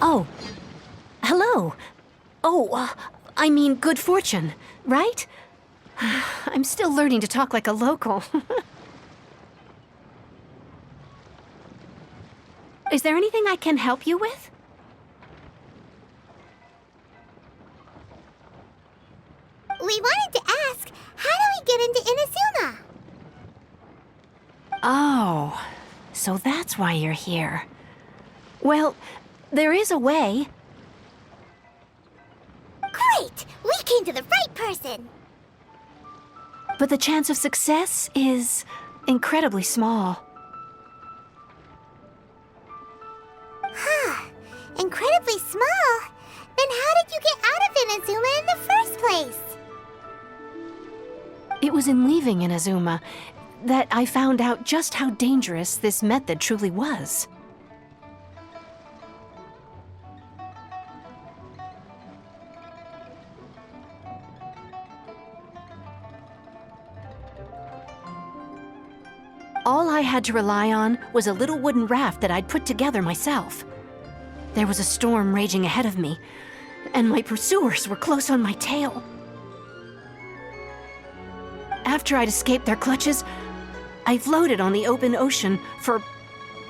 Oh, hello. I mean good fortune, right? I'm still learning to talk like a local. Is there anything I can help you with? We wanted to ask, how do we get into Inazuma? Oh, so that's why you're here. Well, there is a way. Great! We came to the right person! But the chance of success is incredibly small. Huh. Incredibly small? Then how did you get out of Inazuma in the first place? It was in leaving Inazuma that I found out just how dangerous this method truly was. All I had to rely on was a little wooden raft that I'd put together myself. There was a storm raging ahead of me, and my pursuers were close on my tail. After I'd escaped their clutches, I floated on the open ocean for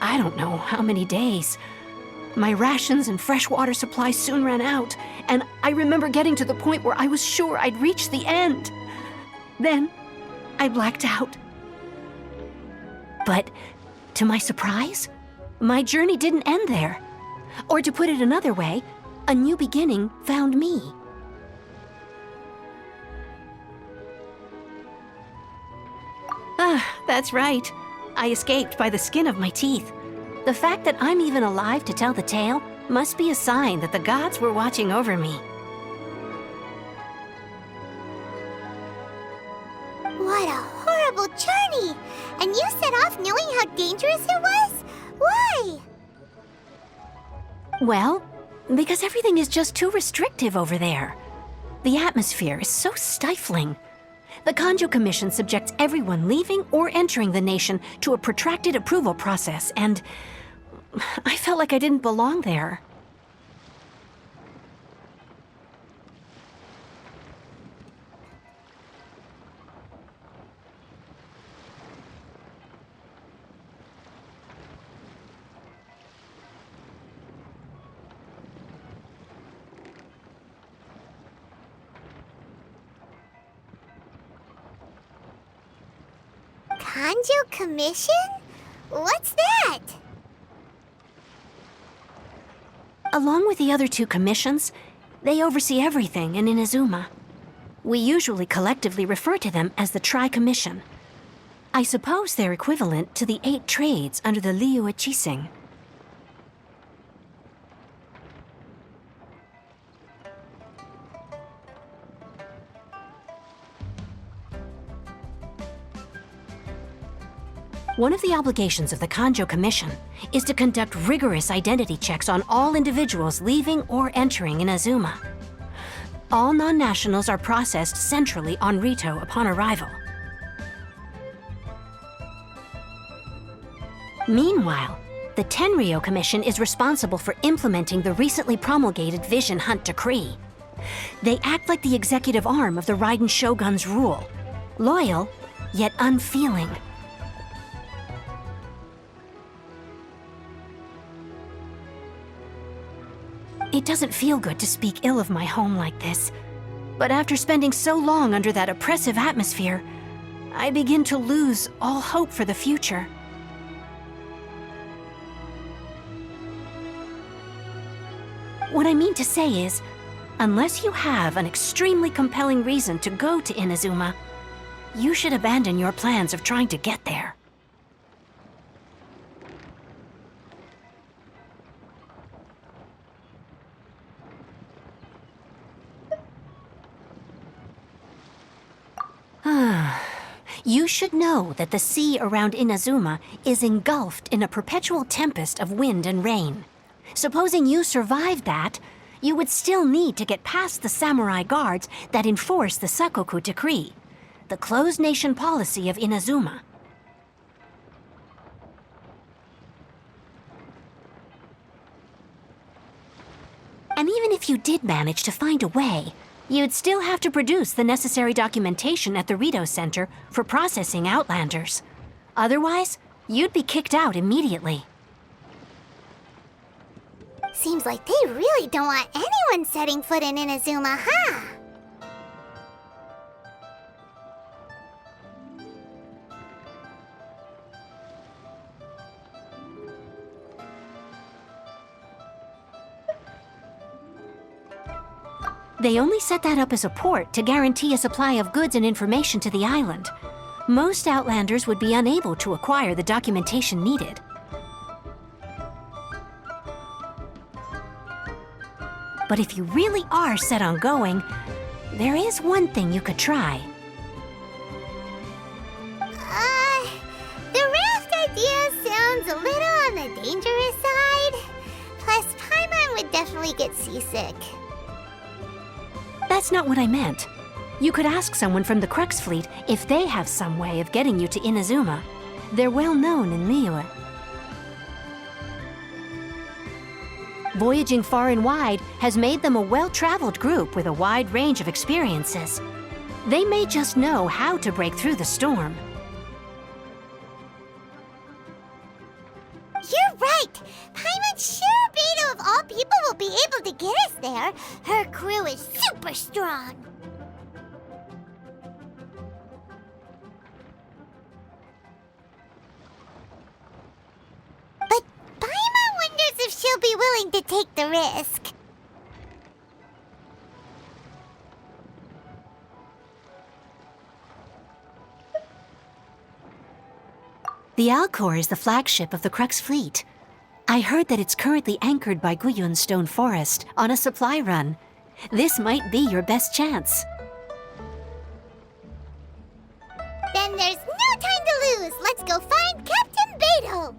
I don't know how many days. My rations and freshwater supplies soon ran out, and I remember getting to the point where I was sure I'd reached the end. Then, I blacked out. But, to my surprise, my journey didn't end there. Or to put it another way, a new beginning found me. That's right. I escaped by the skin of my teeth. The fact that I'm even alive to tell the tale must be a sign that the gods were watching over me. What a horrible journey! And you set off knowing how dangerous it was? Why? Well, because everything is just too restrictive over there. The atmosphere is so stifling. The Kanjo Commission subjects everyone leaving or entering the nation to a protracted approval process, and I felt like I didn't belong there. Kanjo Commission? What's that? Along with the other two commissions, they oversee everything in Inazuma. We usually collectively refer to them as the Tri-Commission. I suppose they're equivalent to the 8 trades under the Liu Chising. One of the obligations of the Kanjo Commission is to conduct rigorous identity checks on all individuals leaving or entering Inazuma. All non-nationals are processed centrally on Rito upon arrival. Meanwhile, the Tenryo Commission is responsible for implementing the recently promulgated Vision Hunt Decree. They act like the executive arm of the Raiden Shogun's rule, loyal yet unfeeling. It doesn't feel good to speak ill of my home like this, but after spending so long under that oppressive atmosphere, I begin to lose all hope for the future. What I mean to say is, unless you have an extremely compelling reason to go to Inazuma, you should abandon your plans of trying to get there. You should know that the sea around Inazuma is engulfed in a perpetual tempest of wind and rain. Supposing you survived that, you would still need to get past the samurai guards that enforce the Sakoku Decree, the closed nation policy of Inazuma. And even if you did manage to find a way, you'd still have to produce the necessary documentation at the Rito Center for processing Outlanders. Otherwise, you'd be kicked out immediately. Seems like they really don't want anyone setting foot in Inazuma, huh? They only set that up as a port to guarantee a supply of goods and information to the island. Most Outlanders would be unable to acquire the documentation needed. But if you really are set on going, there is one thing you could try. The raft idea sounds a little on the dangerous side. Plus, Paimon would definitely get seasick. That's not what I meant. You could ask someone from the Crux Fleet if they have some way of getting you to Inazuma. They're well known in Liyue. Voyaging far and wide has made them a well-traveled group with a wide range of experiences. They may just know how to break through the storm. You're right! Paimon sure Beidou of all people will be able to get us there. Her crew is super strong. But Paimon wonders if she'll be willing to take the risk. The Alcor is the flagship of the Crux Fleet. I heard that it's currently anchored by Guyun Stone Forest on a supply run. This might be your best chance. Then there's no time to lose. Let's go find Captain Beidou.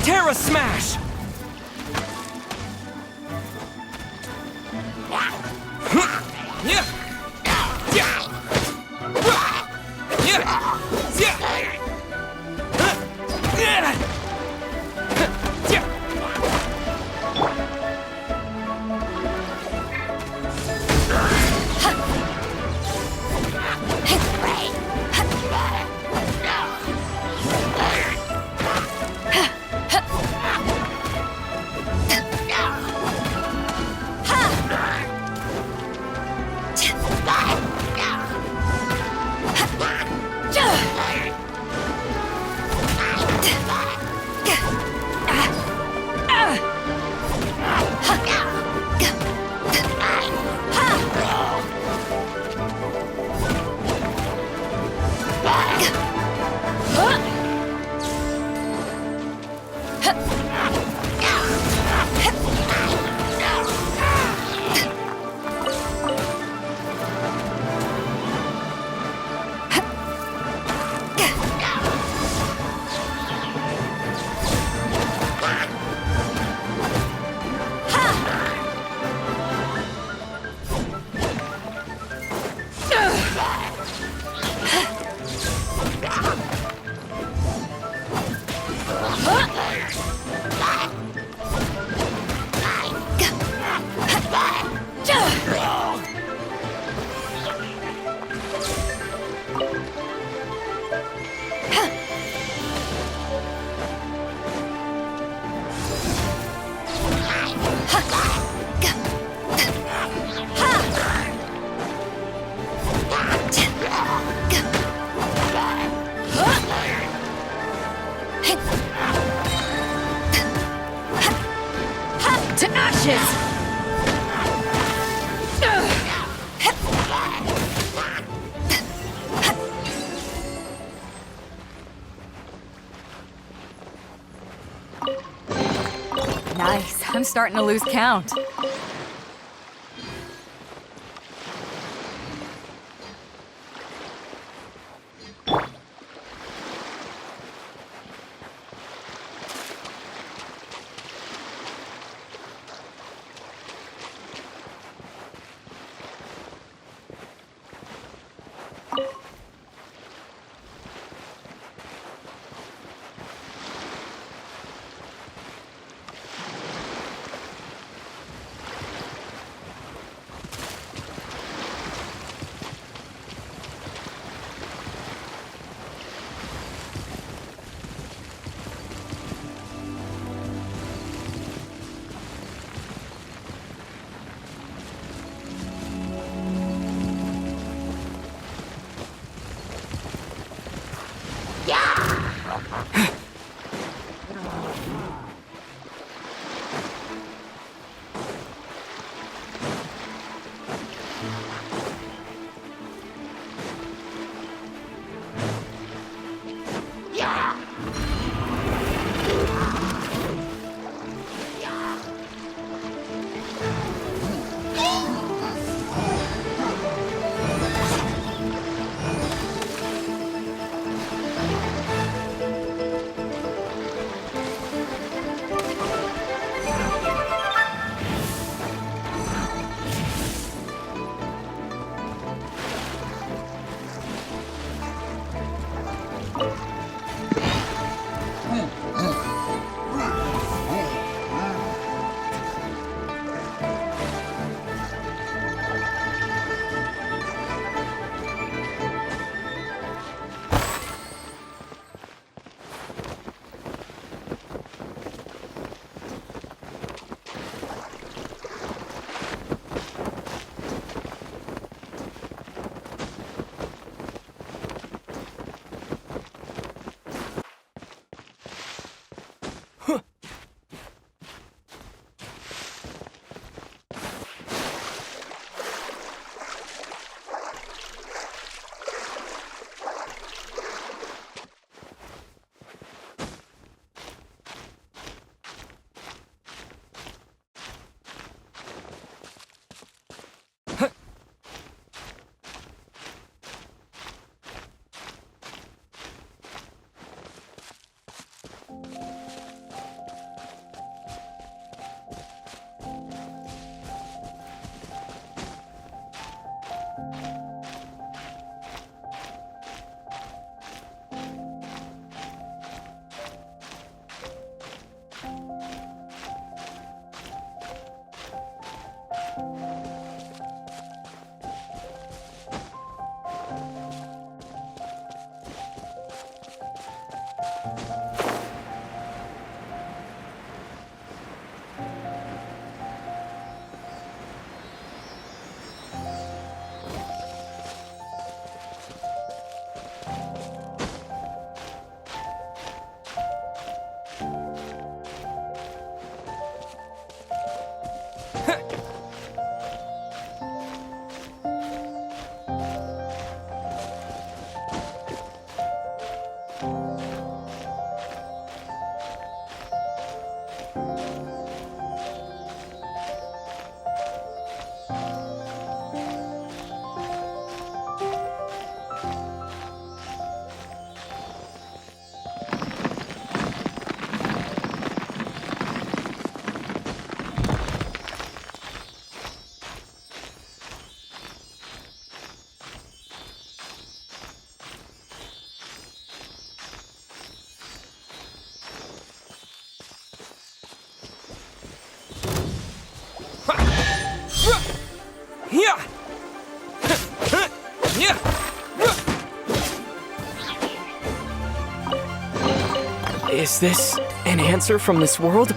Terra Smash! clutches! Nice. I'm starting to lose count. Is this an answer from this world?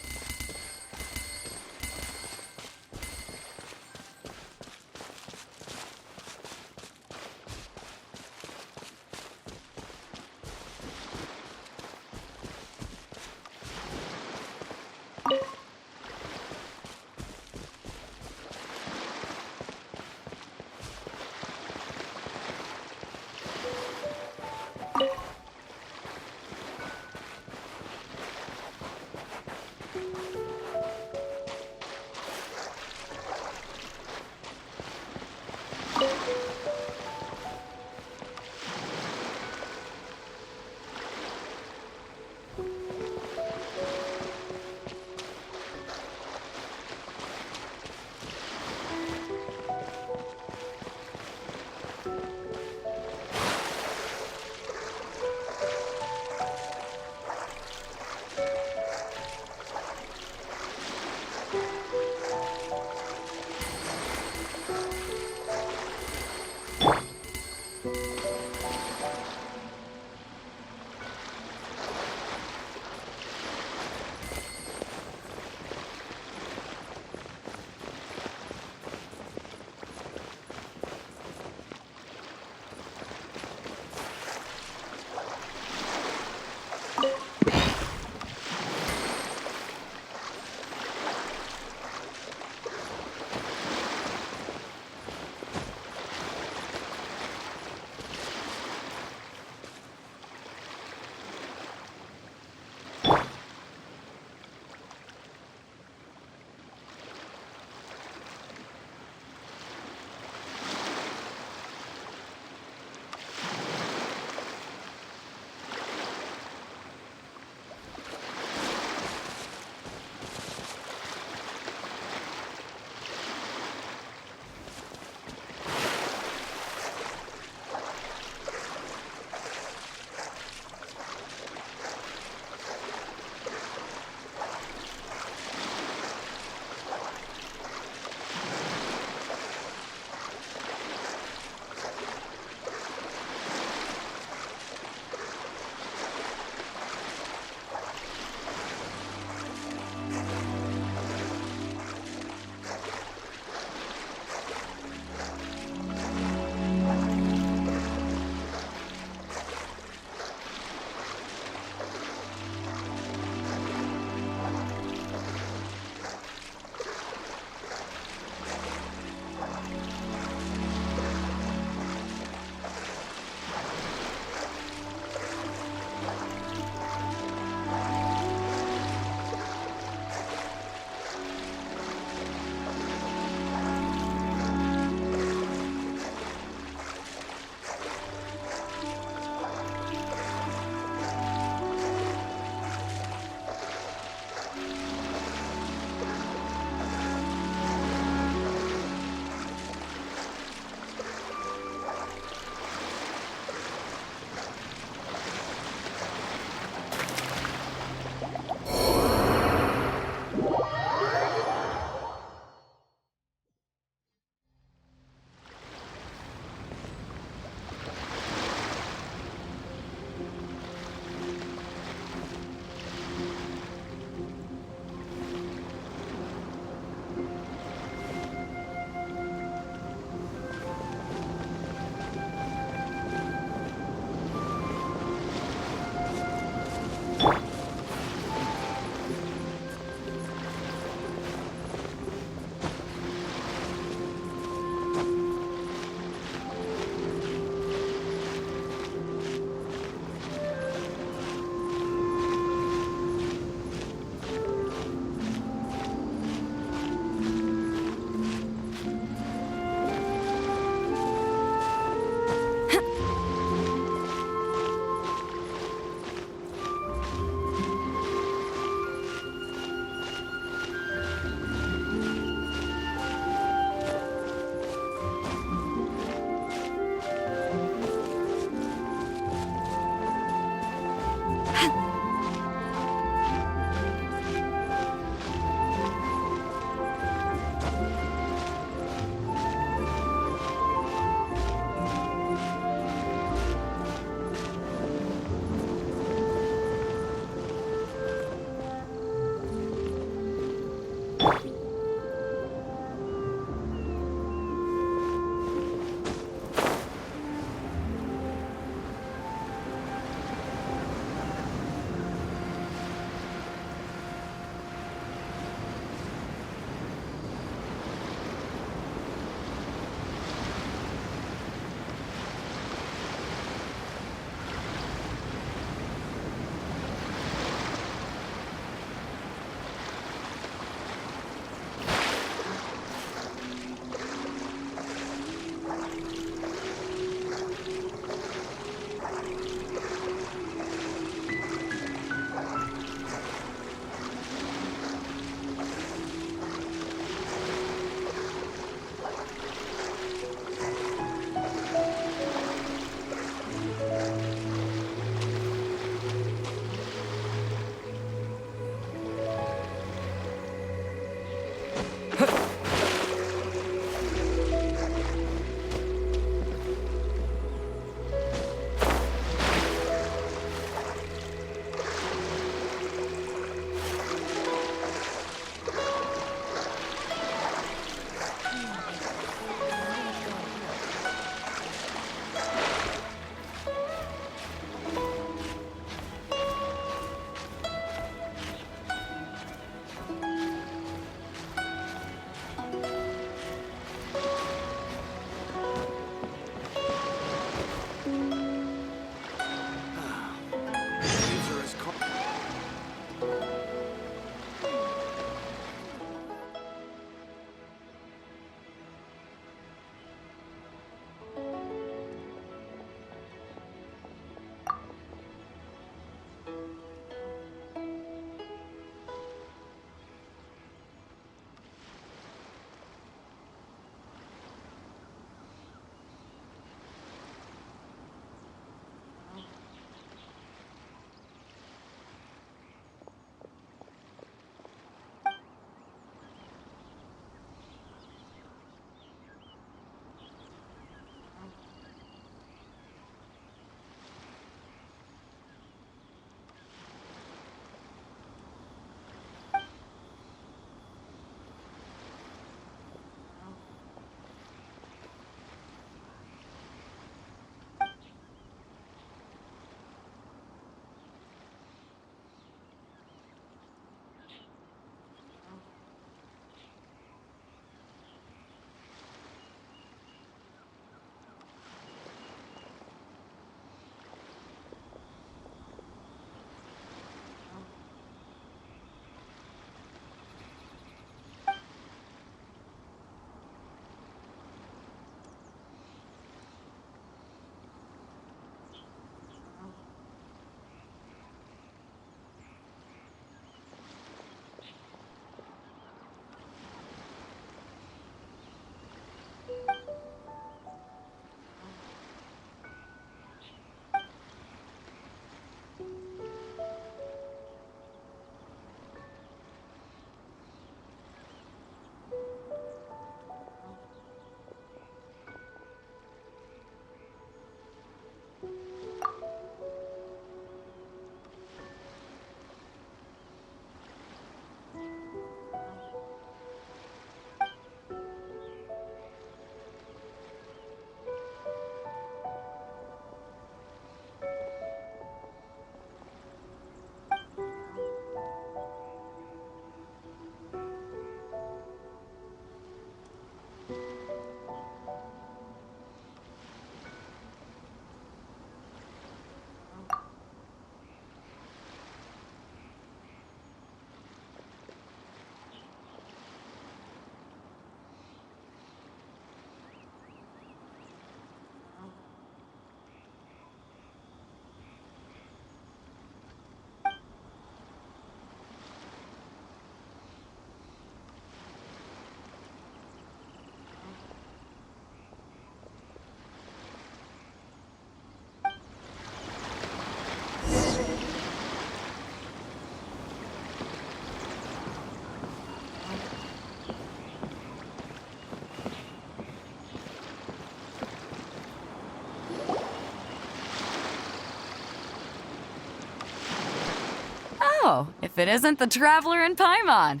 Oh, if it isn't the Traveler and Paimon.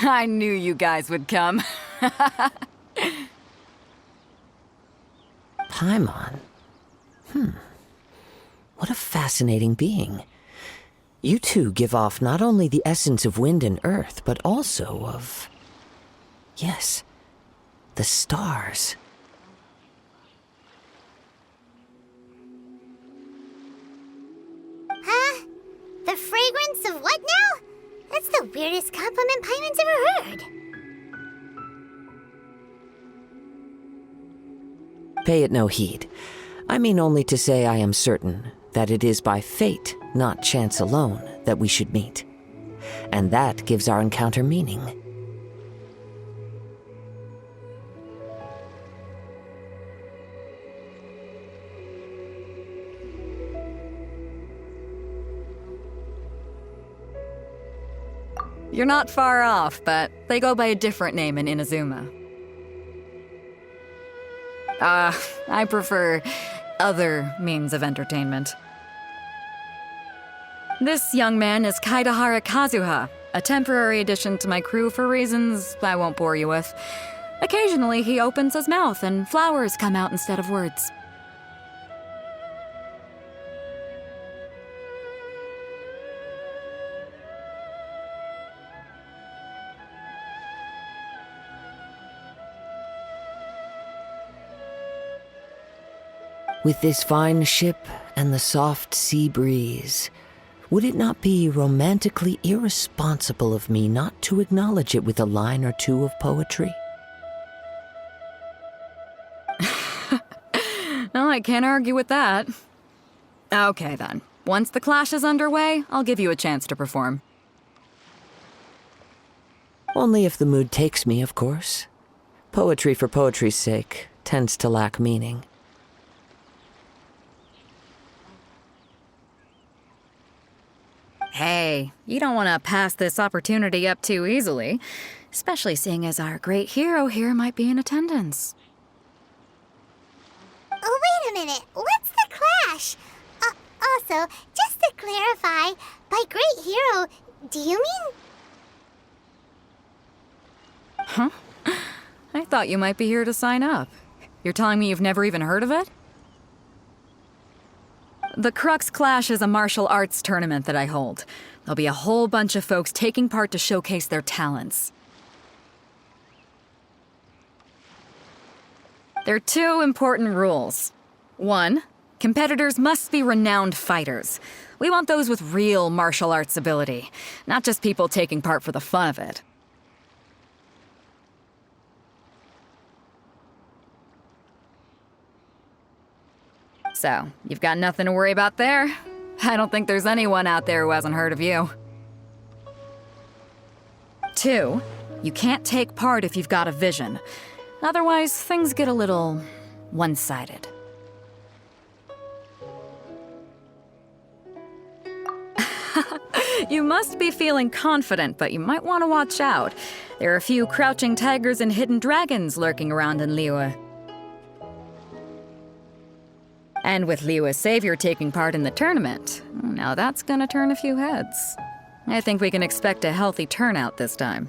I knew you guys would come. Paimon? What a fascinating being. You two give off not only the essence of wind and earth, but also of... yes, the stars. Huh? The fragrance of what now? That's the weirdest compliment Paimon's ever heard. Pay it no heed. I mean only to say I am certain that it is by fate, not chance alone, that we should meet. And that gives our encounter meaning. You're not far off, but they go by a different name in Inazuma. I prefer other means of entertainment. This young man is Kaidahara Kazuha, a temporary addition to my crew for reasons I won't bore you with. Occasionally, he opens his mouth and flowers come out instead of words. With this fine ship and the soft sea breeze, would it not be romantically irresponsible of me not to acknowledge it with a line or two of poetry? No, I can't argue with that. Okay then. Once the clash is underway, I'll give you a chance to perform. Only if the mood takes me, of course. Poetry for poetry's sake tends to lack meaning. Hey, you don't want to pass this opportunity up too easily, especially seeing as our great hero here might be in attendance. Oh, wait a minute. What's the clash? Also, just to clarify, by great hero, do you mean... Huh? I thought you might be here to sign up. You're telling me you've never even heard of it? The Crux Clash is a martial arts tournament that I hold. There'll be a whole bunch of folks taking part to showcase their talents. There are two important rules. One, competitors must be renowned fighters. We want those with real martial arts ability, not just people taking part for the fun of it. So, you've got nothing to worry about there. I don't think there's anyone out there who hasn't heard of you. Two, you can't take part if you've got a vision. Otherwise, things get a little one-sided. You must be feeling confident, but you might want to watch out. There are a few crouching tigers and hidden dragons lurking around in Liyue. And with Liyue's savior taking part in the tournament, now that's gonna turn a few heads. I think we can expect a healthy turnout this time.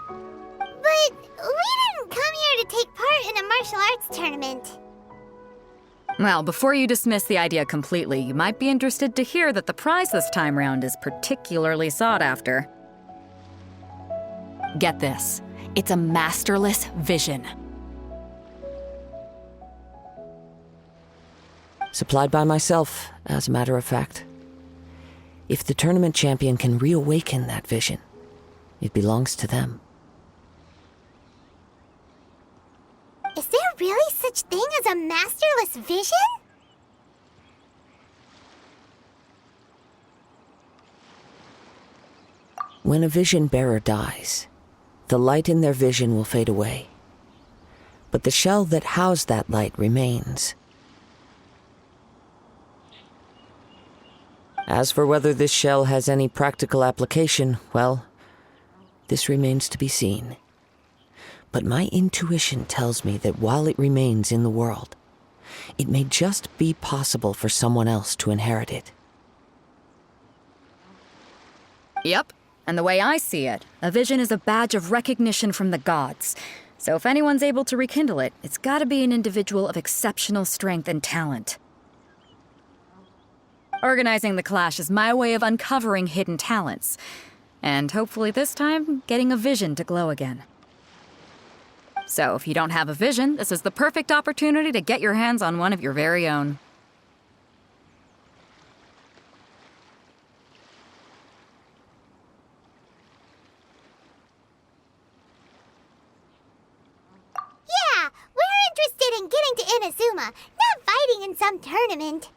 But we didn't come here to take part in a martial arts tournament. Well, before you dismiss the idea completely, you might be interested to hear that the prize this time round is particularly sought after. Get this. It's a masterless vision. Supplied by myself, as a matter of fact. If the tournament champion can reawaken that vision, it belongs to them. Is there really such thing as a masterless vision? When a vision bearer dies, the light in their vision will fade away. But the shell that housed that light remains. As for whether this shell has any practical application, well, this remains to be seen. But my intuition tells me that while it remains in the world, it may just be possible for someone else to inherit it. Yep. And the way I see it, a vision is a badge of recognition from the gods. So if anyone's able to rekindle it, it's gotta be an individual of exceptional strength and talent. Organizing the clash is my way of uncovering hidden talents. And hopefully this time, getting a vision to glow again. So if you don't have a vision, this is the perfect opportunity to get your hands on one of your very own. Yeah, we're interested in getting to Inazuma, not fighting in some tournament.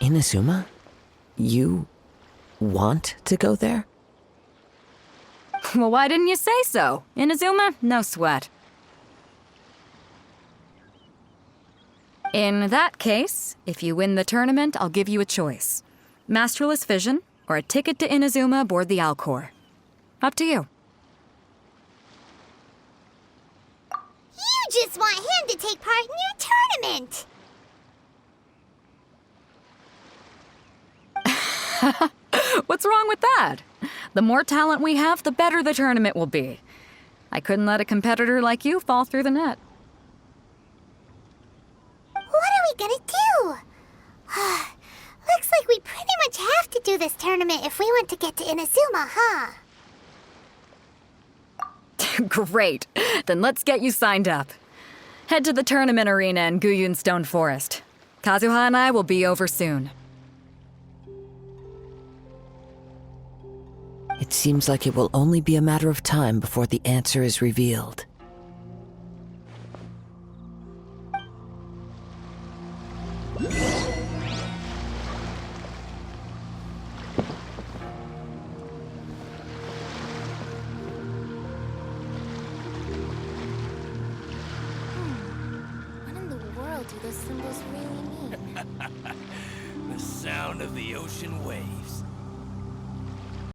Inazuma? You want to go there? Well, why didn't you say so? Inazuma? No sweat. In that case, if you win the tournament, I'll give you a choice. Masterless Vision, or a ticket to Inazuma aboard the Alcor. Up to you. You just want him to take part in your tournament. What's wrong with that? The more talent we have, the better the tournament will be. I couldn't let a competitor like you fall through the net. What are we gonna do? Looks like we pretty much have to do this tournament if we want to get to Inazuma, huh? Great. Then let's get you signed up. Head to the tournament arena in Guyun Stone Forest. Kazuha and I will be over soon. It seems like it will only be a matter of time before the answer is revealed. What in the world do those symbols really mean? The sound of the ocean waves.